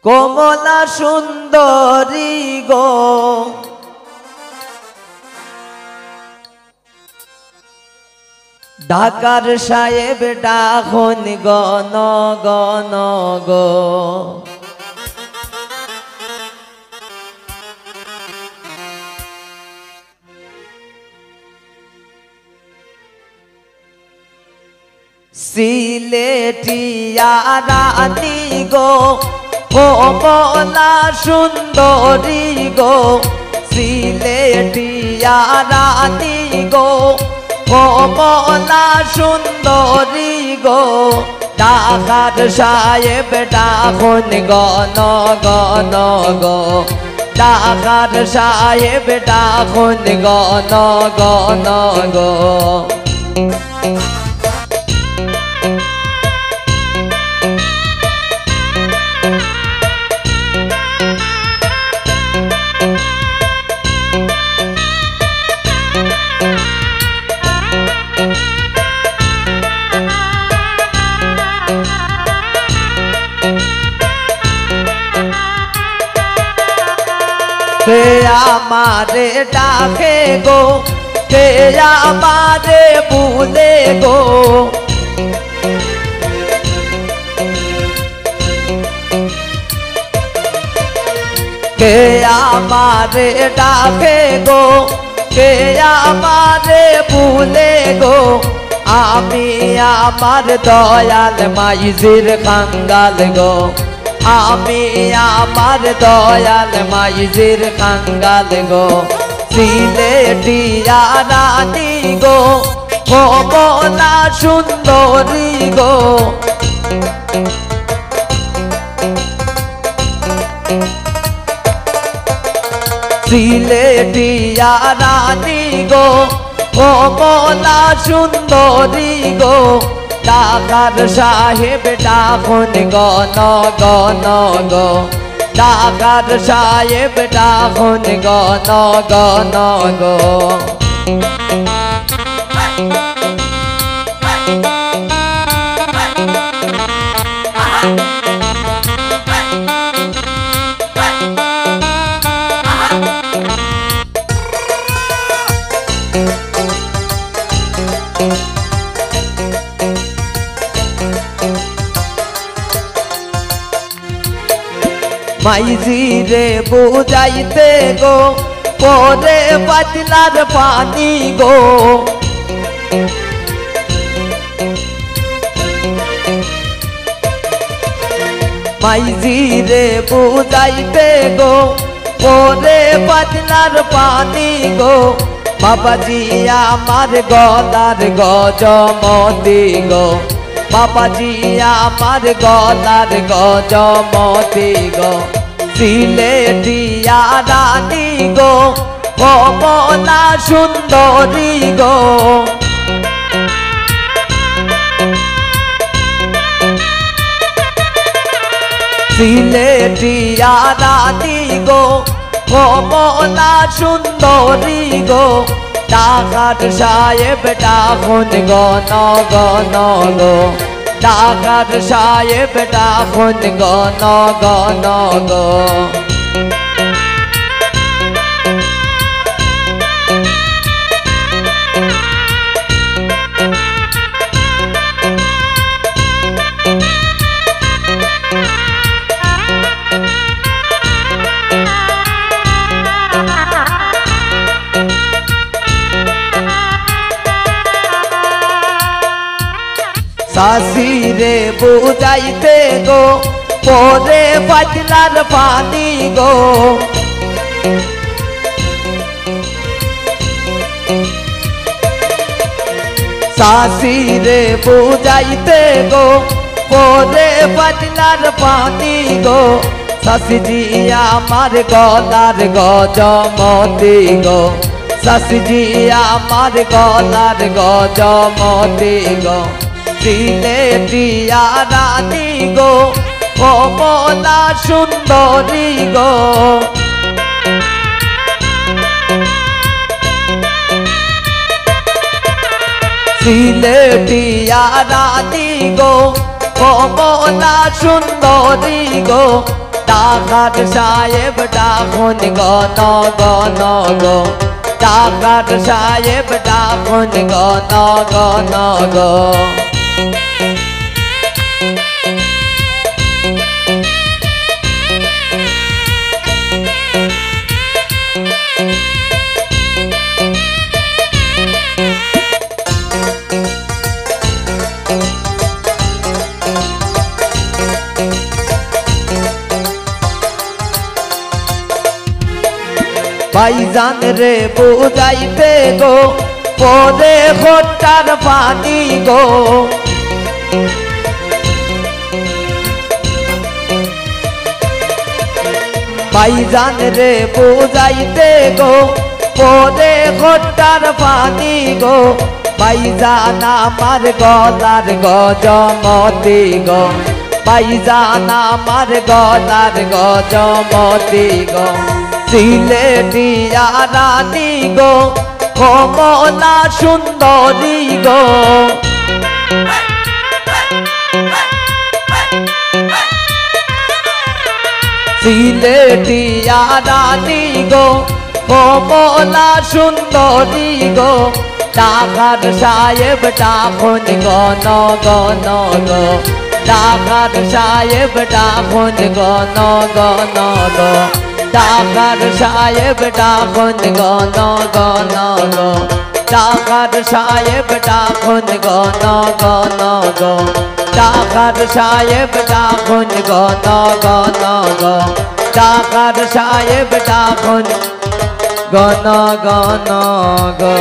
কমলা সুন্দরী গো ঢাকার সাহেব ডাখন গণ গণ গো সিলেটিয়া রানী গো কমলা সুন্দরী গো সিলেটিয়া রানী গো কমলা সুন্দরী গো ঢাকার সাহেব ডাখন গণ গণ গো ঢাকার সাহেব ডাখন গণ গণ গো কে আমারে ডাকে গো কে আমারে বুলে গো কে আমারে ডাকে গো কে আমারে বুলে গো আমি আমার দয়াল মাইজির কাঙ্গাল গো আমি আমার দয়াল মাইজির কাঙ্গাল গো সিলেটিয়া রানী গো কমলা সুন্দরী গো সিলেটিয়া রানী গো কমলা সুন্দরী গো ঢাকার সাহেব ডাখন গণ গণ গো ঢাকার সাহেব ডাখন গণ গণ গো মাইজিরে বুঝাইতে গো পরে পাতলার পানি গো মাইজিরে বুঝাইতে গো পরে পাতলার পানি গো বাবাজি আমার গলার গজমতি গো বাবাজি আমার গলার গজমতি গো সিলেটিয়া রানী গো কমলা সুন্দরী গো সিলেটিয়া রানী গো কমলা সুন্দরী গো ঢাকার সাহেব ডাখন গণ গণ গো ঢাকার সাহেব ডাখন গণ গণ গো শাশিরে বুঝাইতে গো পরে পাতলার পানি গো শাশিরে বুঝাইতে গো পরে পাতলার পানি গো শাশিজি আমার গলার গজমতি গো শাশিজি আমার গলার গজমতি গো সিলেটিয়া রানী গো কমলা সুন্দরী গো সিলেটিয়া রানী গো কমলা সুন্দরী গো ডাকাত সাহেব ডাকুন গণ গণ গো ডাকাত সাহেব ডাকুন গণ গণ গো ভাইজান রে বুঝাইতে গো পরে ঘটার পানি গো ভাইজান রে বুঝাইতে গো পরে ঘটার পানি গো ভাইজান আমার গলার গজমতি গো ভাইজান আমার গলার গজমতি গো সিলেটিয়া রানী গো কমলা সুন্দরী গো সিলেটিয়া রানী গো কমলা সুন্দরী গো ডাকাত সাহেব ডাকুন গণ গণ গো ডাকাত সাহেব ডাকুন গণ গণ গো ডাকাত সাহেব ডাকুন গণ গণ গো ডাকাত সাহেব ডাকুন গণ গণ গো ডাকাত সাহেব ডাকুন গণ গণ গো ডাকাত সাহেব ডাকুন গণ গণ গো